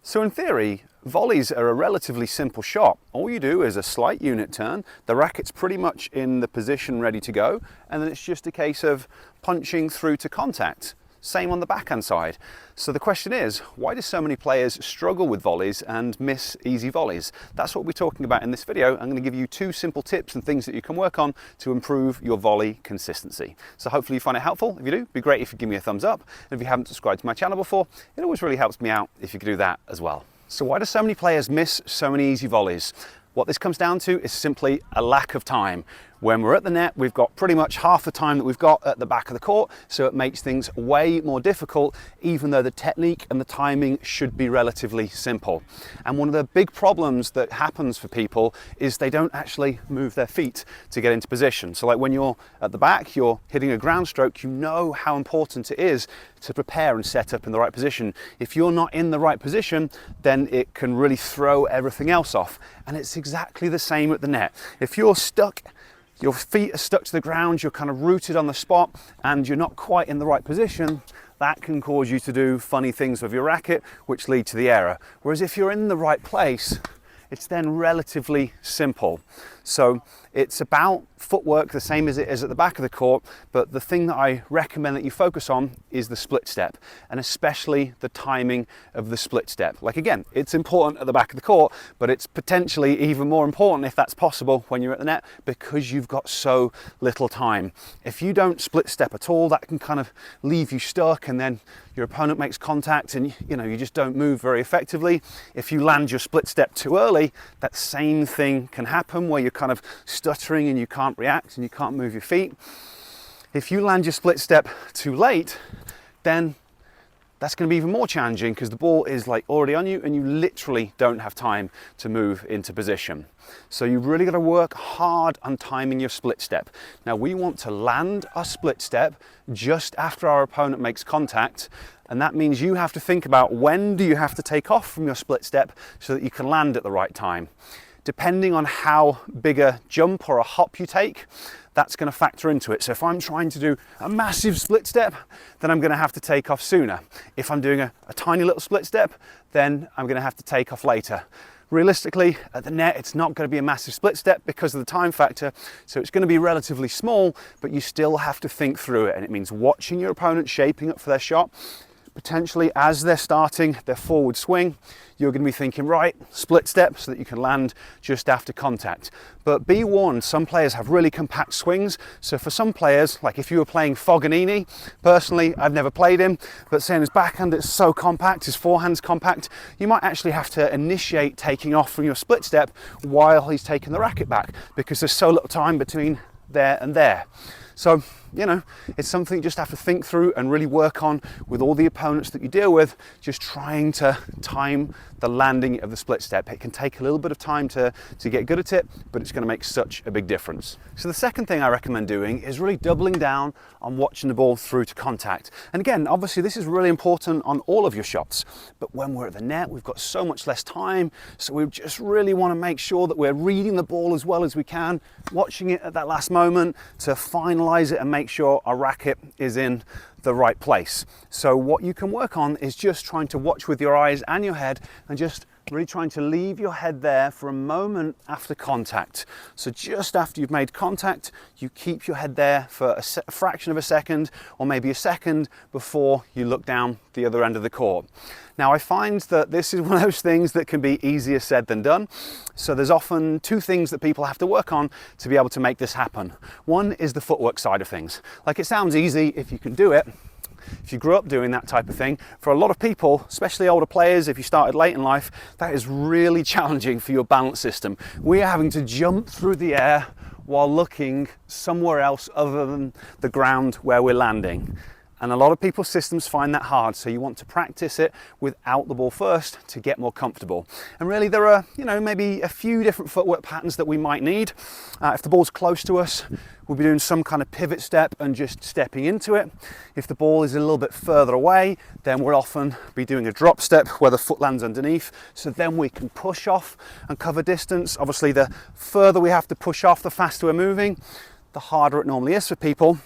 So in theory, volleys are a relatively simple shot. All you do is a slight unit turn, the racket's pretty much in the position ready to go, and then it's just a case of punching through to contact. Same on the backhand side. So the question is, why do so many players struggle with volleys and miss easy volleys? That's what we're talking about in this video. I'm going to give you 2 simple tips and things that you can work on to improve your volley consistency. So hopefully you find it helpful. If you do, it'd be great if you give me a thumbs up. And if you haven't subscribed to my channel before, it always really helps me out if you could do that as well. So why do so many players miss so many easy volleys? What this comes down to is simply a lack of time. When we're at the net, we've got pretty much half the time that we've got at the back of the court, so it makes things way more difficult, even though the technique and the timing should be relatively simple. And one of the big problems that happens for people is they don't actually move their feet to get into position. So like when you're at the back, you're hitting a ground stroke, you know how important it is to prepare and set up in the right position. If you're not in the right position, then it can really throw everything else off. And it's exactly the same at the net. If you're stuck, your feet are stuck to the ground, you're kind of rooted on the spot, and you're not quite in the right position, that can cause you to do funny things with your racket, which lead to the error. Whereas if you're in the right place, it's then relatively simple. So it's about footwork, the same as it is at the back of the court, but the thing that I recommend that you focus on is the split step, and especially the timing of the split step. Like again, it's important at the back of the court, but it's potentially even more important if that's possible when you're at the net, because you've got so little time. If you don't split step at all, that can kind of leave you stuck, and then your opponent makes contact and you just don't move very effectively. If you land your split step too early, that same thing can happen where you're kind of stuttering and you can't react and you can't move your feet. If you land your split step too late, then that's going to be even more challenging because the ball is like already on you and you literally don't have time to move into position. So you've really got to work hard on timing your split step. Now we want to land our split step just after our opponent makes contact, and that means you have to think about when do you have to take off from your split step so that you can land at the right time. Depending on how big a jump or a hop you take, that's going to factor into it. So if I'm trying to do a massive split step, then I'm going to have to take off sooner. If I'm doing a tiny little split step, then I'm going to have to take off later. Realistically, at the net, it's not going to be a massive split step because of the time factor, so it's going to be relatively small, but you still have to think through it, and it means watching your opponent shaping up for their shot. Potentially as they're starting their forward swing, you're going to be thinking, right, split step so that you can land just after contact. But be warned, some players have really compact swings. So for some players, like if you were playing Fognini, personally, I've never played him, but saying his backhand is so compact, his forehand's compact, you might actually have to initiate taking off from your split step while he's taking the racket back because there's so little time between there and there. So, it's something you just have to think through and really work on with all the opponents that you deal with, just trying to time the landing of the split step. It can take a little bit of time to get good at it, but it's going to make such a big difference. So the second thing I recommend doing is really doubling down on watching the ball through to contact. And again, obviously this is really important on all of your shots, but when we're at the net, we've got so much less time, so we just really want to make sure that we're reading the ball as well as we can, watching it at that last moment to finalize it and make sure our racket is in the right place. So what you can work on is just trying to watch with your eyes and your head and just really trying to leave your head there for a moment after contact. So just after you've made contact, you keep your head there for a fraction of a second or maybe a second before you look down the other end of the court. Now I find that this is one of those things that can be easier said than done. So there's often 2 things that people have to work on to be able to make this happen. One is the footwork side of things. Like it sounds easy if you can do it. If you grew up doing that type of thing, for a lot of people, especially older players, if you started late in life, that is really challenging for your balance system. We are having to jump through the air while looking somewhere else other than the ground where we're landing. And a lot of people's systems find that hard, so you want to practice it without the ball first to get more comfortable. And really there are, maybe a few different footwork patterns that we might need. If the ball's close to us, we'll be doing some kind of pivot step and just stepping into it. If the ball is a little bit further away, then we'll often be doing a drop step where the foot lands underneath, so then we can push off and cover distance. Obviously, the further we have to push off, the faster we're moving, the harder it normally is for people.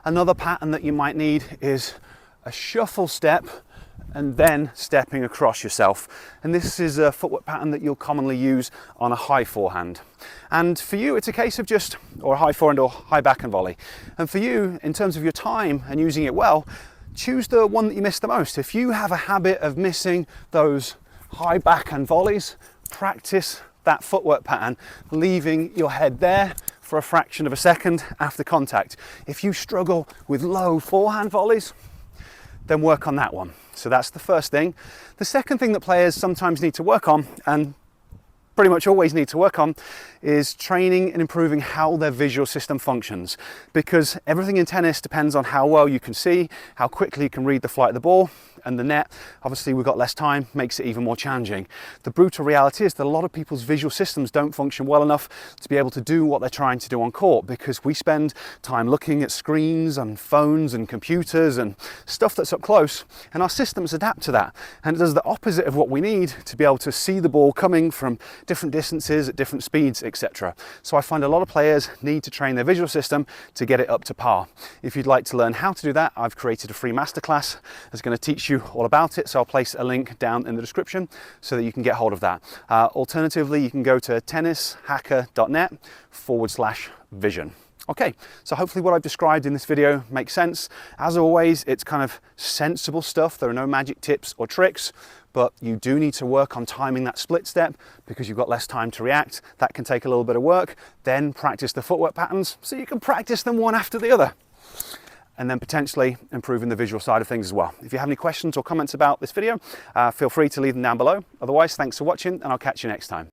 Another pattern that you might need is a shuffle step and then stepping across yourself. And this is a footwork pattern that you'll commonly use on a high forehand. And for you, it's a case of just, or a high forehand or high backhand volley. And for you, in terms of your time and using it well, choose the one that you miss the most. If you have a habit of missing those high backhand volleys, practice that footwork pattern, leaving your head there for a fraction of a second after contact. If you struggle with low forehand volleys, then work on that one. So that's the first thing. The second thing that players sometimes need to work on, and pretty much always need to work on, is training and improving how their visual system functions, because everything in tennis depends on how well you can see, how quickly you can read the flight of the ball and the net. Obviously we've got less time, makes it even more challenging. The brutal reality is that a lot of people's visual systems don't function well enough to be able to do what they're trying to do on court, because we spend time looking at screens and phones and computers and stuff that's up close, and our systems adapt to that, and it does the opposite of what we need to be able to see the ball coming from different distances at different speeds, etc. So I find a lot of players need to train their visual system to get it up to par. If you'd like to learn how to do that, I've created a free masterclass that's going to teach you all about it, so I'll place a link down in the description so that you can get hold of that. Alternatively, you can go to tennishacker.net/vision. Okay, so hopefully what I've described in this video makes sense. As always, it's kind of sensible stuff. There are no magic tips or tricks, but you do need to work on timing that split step because you've got less time to react. That can take a little bit of work. Then practice the footwork patterns so you can practice them one after the other, and then potentially improving the visual side of things as well. If you have any questions or comments about this video, feel free to leave them down below. Otherwise, thanks for watching, and I'll catch you next time.